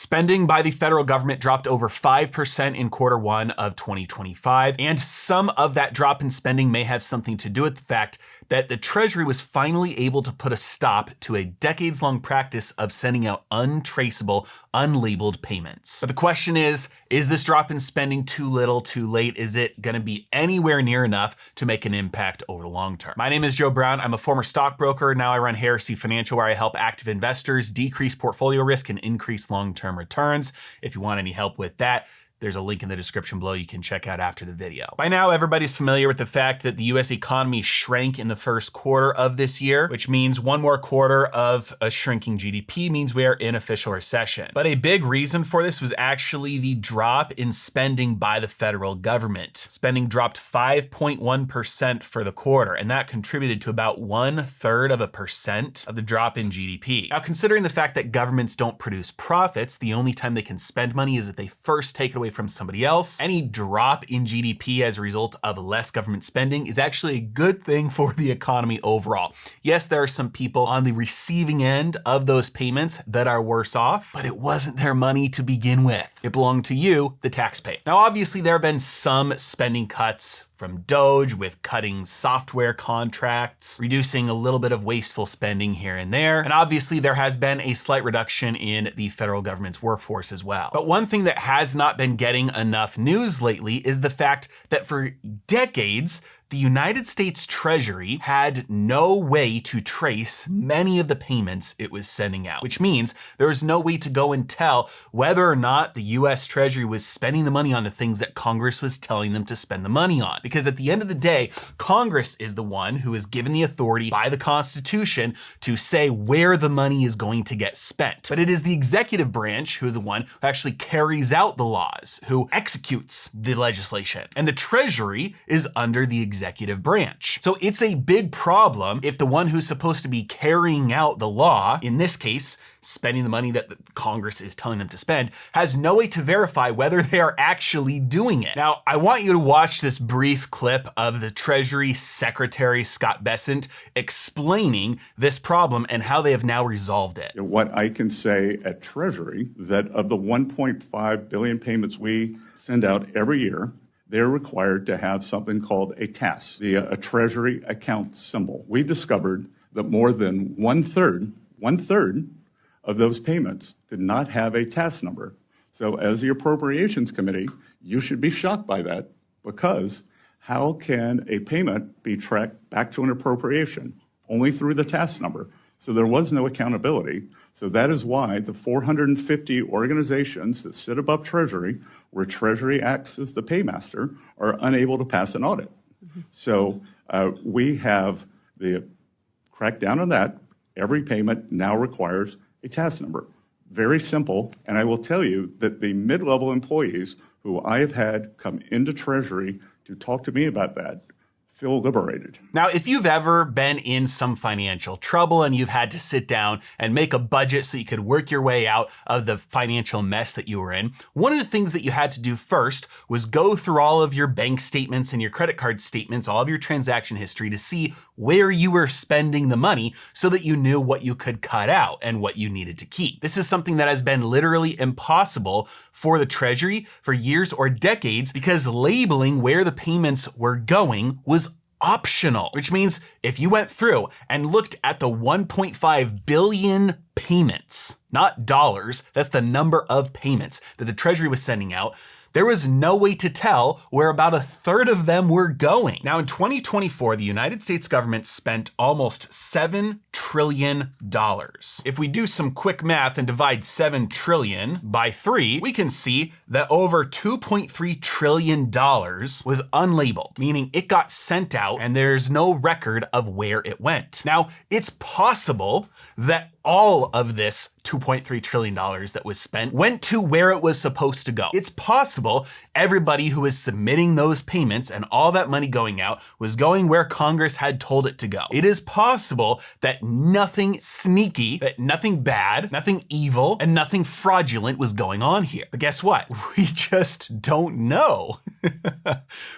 Spending by the federal government dropped over 5% in Q1 of 2025, and some of that drop in spending may have something to do with the fact that the Treasury was finally able to put a stop to a decades-long practice of sending out untraceable, unlabeled payments. But the question is this drop in spending too little, too late? Is it going to be anywhere near enough to make an impact over the long term? My name is Joe Brown. I'm a former stockbroker. Now I run Heresy Financial, where I help active investors decrease portfolio risk and increase long-term returns. If you want any help with that, there's a link in the description below you can check out after the video. By now, everybody's familiar with the fact that the US economy shrank in the first quarter of this year, which means one more quarter of a shrinking GDP means we are in official recession. But a big reason for this was actually the drop in spending by the federal government. Spending dropped 5.1% for the quarter, and that contributed to about 1/3% of the drop in GDP. Now, considering the fact that governments don't produce profits, the only time they can spend money is if they first take it away from somebody else. Any drop in GDP as a result of less government spending is actually a good thing for the economy overall. Yes, there are some people on the receiving end of those payments that are worse off, but it wasn't their money to begin with. It belonged to you, the taxpayer. Now, obviously, there have been some spending cuts from Doge, with cutting software contracts, reducing a little bit of wasteful spending here and there. And obviously there has been a slight reduction in the federal government's workforce as well. But one thing that has not been getting enough news lately is the fact that for decades, the United States Treasury had no way to trace many of the payments it was sending out, which means there was no way to go and tell whether or not the US Treasury was spending the money on the things that Congress was telling them to spend the money on. Because at the end of the day, Congress is the one who is given the authority by the Constitution to say where the money is going to get spent. But it is the executive branch who is the one who actually carries out the laws, who executes the legislation. And the Treasury is under the executive branch. So it's a big problem if the one who's supposed to be carrying out the law, in this case, spending the money that the Congress is telling them to spend, has no way to verify whether they are actually doing it. Now, I want you to watch this brief clip of the Treasury Secretary Scott Bessent explaining this problem and how they have now resolved it. What I can say at Treasury, that of the 1.5 billion payments we send out every year, they're required to have something called a TAS, a Treasury account symbol. We discovered that more than one third of those payments did not have a TAS number. So as the Appropriations Committee, you should be shocked by that, because how can a payment be tracked back to an appropriation? Only through the TAS number. So there was no accountability. So that is why the 450 organizations that sit above Treasury, where Treasury acts as the paymaster, are unable to pass an audit. So we have cracked down on that. Every payment now requires a TAS number. Very simple. And I will tell you that the mid-level employees who I have had come into Treasury to talk to me about that feel liberated. Now, if you've ever been in some financial trouble and you've had to sit down and make a budget so you could work your way out of the financial mess that you were in, one of the things that you had to do first was go through all of your bank statements and your credit card statements, all of your transaction history, to see where you were spending the money so that you knew what you could cut out and what you needed to keep. This is something that has been literally impossible for the Treasury for years or decades, because labeling where the payments were going was optional, which means if you went through and looked at the 1.5 billion payments, not dollars, that's the number of payments that the Treasury was sending out, there was no way to tell where about 1/3 of them were going. Now, in 2024, the United States government spent almost $7 trillion. If we do some quick math and divide 7 trillion by 3, we can see that over $2.3 trillion was unlabeled, meaning it got sent out and there's no record of where it went. Now, it's possible that all of this $2.3 trillion that was spent went to where it was supposed to go. It's possible everybody who was submitting those payments and all that money going out was going where Congress had told it to go. It is possible that nothing sneaky, that nothing bad, nothing evil, and nothing fraudulent was going on here. But guess what? We just don't know.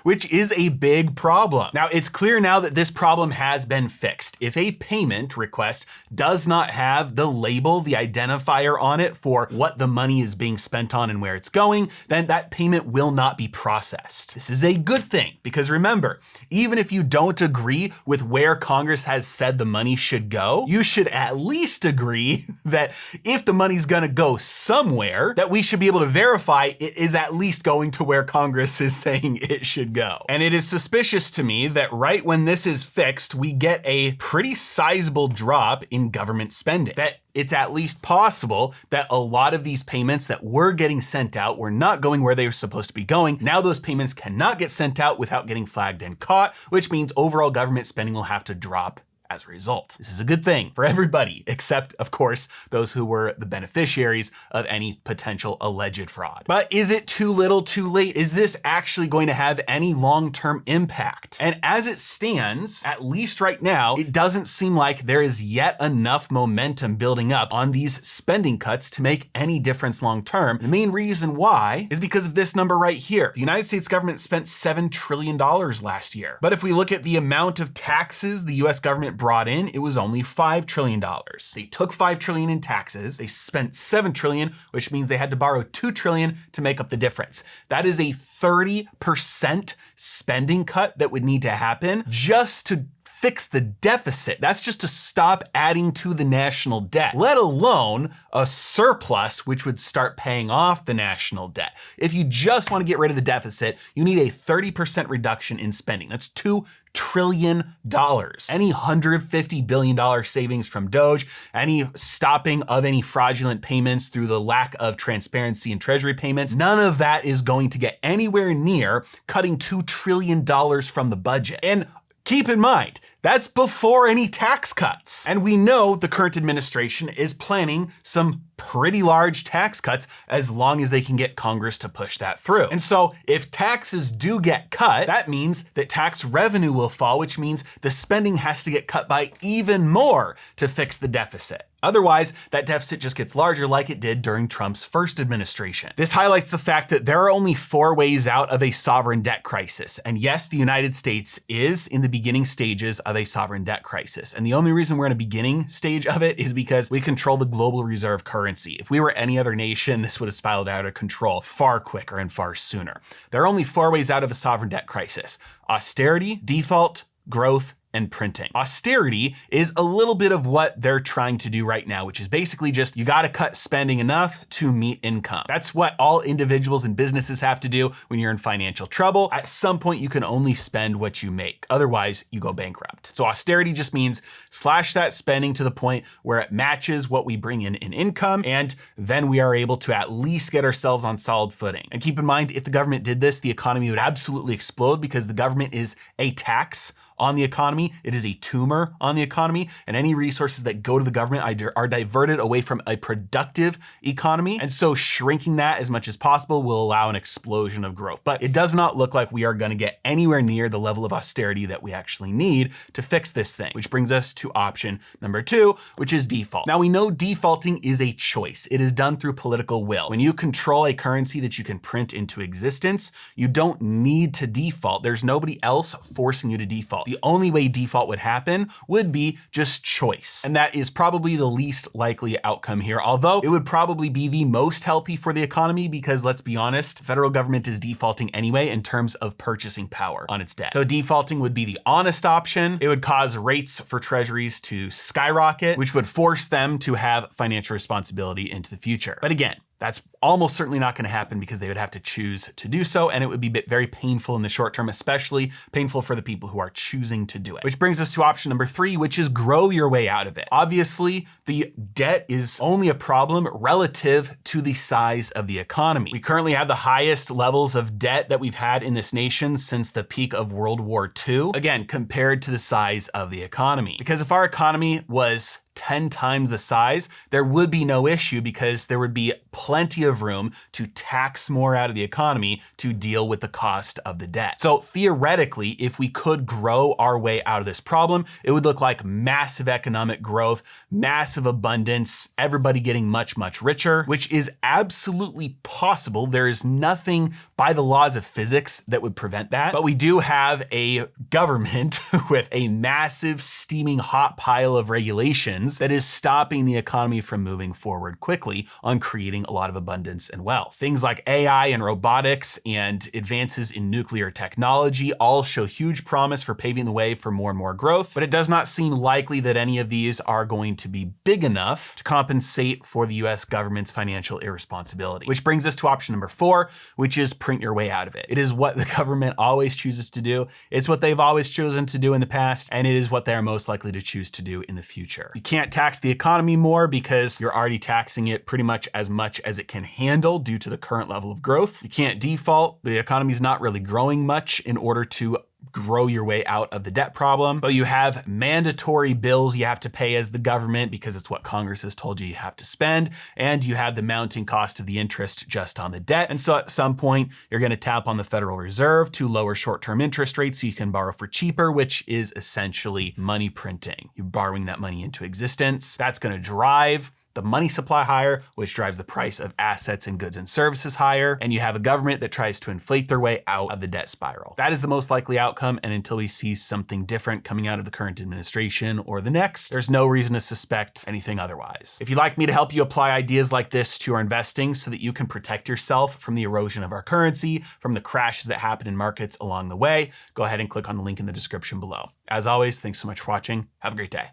which is a big problem. Now, it's clear now that this problem has been fixed. If a payment request does not have the label, the identifier on it for what the money is being spent on and where it's going, then that payment will not be processed. This is a good thing because remember, even if you don't agree with where Congress has said the money should go, you should at least agree that if the money's gonna go somewhere, that we should be able to verify it is at least going to where Congress is saying it should go. And it is suspicious to me that right when this is fixed, we get a pretty sizable drop in government spending. That it's at least possible that a lot of these payments that were getting sent out were not going where they were supposed to be going. Now those payments cannot get sent out without getting flagged and caught, which means overall government spending will have to drop as a result. This is a good thing for everybody, except of course, those who were the beneficiaries of any potential alleged fraud. But is it too little too late? Is this actually going to have any long-term impact? And as it stands, at least right now, it doesn't seem like there is yet enough momentum building up on these spending cuts to make any difference long-term. The main reason why is because of this number right here. The United States government spent $7 trillion last year. But if we look at the amount of taxes the US government brought in, it was only $5 trillion. They took $5 trillion in taxes, they spent $7 trillion, which means they had to borrow $2 trillion to make up the difference. That is a 30% spending cut that would need to happen just to fix the deficit. That's just to stop adding to the national debt, let alone a surplus, which would start paying off the national debt. If you just want to get rid of the deficit, you need a 30% reduction in spending. That's $2 trillion. Any $150 billion savings from Doge, any stopping of any fraudulent payments through the lack of transparency in Treasury payments, none of that is going to get anywhere near cutting $2 trillion from the budget. And keep in mind, that's before any tax cuts. And we know the current administration is planning some pretty large tax cuts as long as they can get Congress to push that through. And so if taxes do get cut, that means that tax revenue will fall, which means the spending has to get cut by even more to fix the deficit. Otherwise, that deficit just gets larger like it did during Trump's first administration. This highlights the fact that there are only 4 ways out of a sovereign debt crisis. And yes, the United States is in the beginning stages of a sovereign debt crisis. And the only reason we're in a beginning stage of it is because we control the global reserve currency. If we were any other nation, this would have spiraled out of control far quicker and far sooner. There are only 4 ways out of a sovereign debt crisis: austerity, default, growth, and printing. Austerity is a little bit of what they're trying to do right now, which is basically just you got to cut spending enough to meet income. That's what all individuals and businesses have to do when you're in financial trouble. At some point, you can only spend what you make. Otherwise, you go bankrupt. So austerity just means slash that spending to the point where it matches what we bring in income, and then we are able to at least get ourselves on solid footing. And keep in mind, if the government did this, the economy would absolutely explode because the government is a tax on the economy. It is a tumor on the economy, and any resources that go to the government are diverted away from a productive economy. And so shrinking that as much as possible will allow an explosion of growth. But it does not look like we are going to get anywhere near the level of austerity that we actually need to fix this thing, which brings us to option number 2, which is default. Now we know defaulting is a choice. It is done through political will. When you control a currency that you can print into existence, you don't need to default. There's nobody else forcing you to default. The only way default would happen would be just choice. And that is probably the least likely outcome here, although it would probably be the most healthy for the economy because let's be honest, federal government is defaulting anyway in terms of purchasing power on its debt. So defaulting would be the honest option. It would cause rates for treasuries to skyrocket, which would force them to have financial responsibility into the future. But again, that's almost certainly not going to happen because they would have to choose to do so, and it would be very painful in the short term, especially painful for the people who are choosing to do it. Which brings us to option number 3, which is grow your way out of it. Obviously, the debt is only a problem relative to the size of the economy. We currently have the highest levels of debt that we've had in this nation since the peak of World War II, again, compared to the size of the economy. Because if our economy was 10 times the size, there would be no issue because there would be plenty of room to tax more out of the economy to deal with the cost of the debt. So theoretically, if we could grow our way out of this problem, it would look like massive economic growth, massive abundance, everybody getting much, much richer, which is absolutely possible. There is nothing by the laws of physics that would prevent that. But we do have a government with a massive steaming hot pile of regulations that is stopping the economy from moving forward quickly on creating a lot of abundance and wealth. Things like AI and robotics and advances in nuclear technology all show huge promise for paving the way for more and more growth, but it does not seem likely that any of these are going to be big enough to compensate for the US government's financial irresponsibility. Which brings us to option number 4, which is print your way out of it. It is what the government always chooses to do. It's what they've always chosen to do in the past, and it is what they're most likely to choose to do in the future. You can't tax the economy more because you're already taxing it pretty much as it can handle due to the current level of growth. You can't default. The economy's not really growing much in order to grow your way out of the debt problem. But you have mandatory bills you have to pay as the government because it's what Congress has told you have to spend. And you have the mounting cost of the interest just on the debt. And so at some point, you're going to tap on the Federal Reserve to lower short-term interest rates so you can borrow for cheaper, which is essentially money printing. You're borrowing that money into existence. That's going to drive the money supply higher, which drives the price of assets and goods and services higher, and you have a government that tries to inflate their way out of the debt spiral. That is the most likely outcome, and until we see something different coming out of the current administration or the next, there's no reason to suspect anything otherwise. If you'd like me to help you apply ideas like this to your investing so that you can protect yourself from the erosion of our currency, from the crashes that happen in markets along the way, go ahead and click on the link in the description below. As always, thanks so much for watching. Have a great day.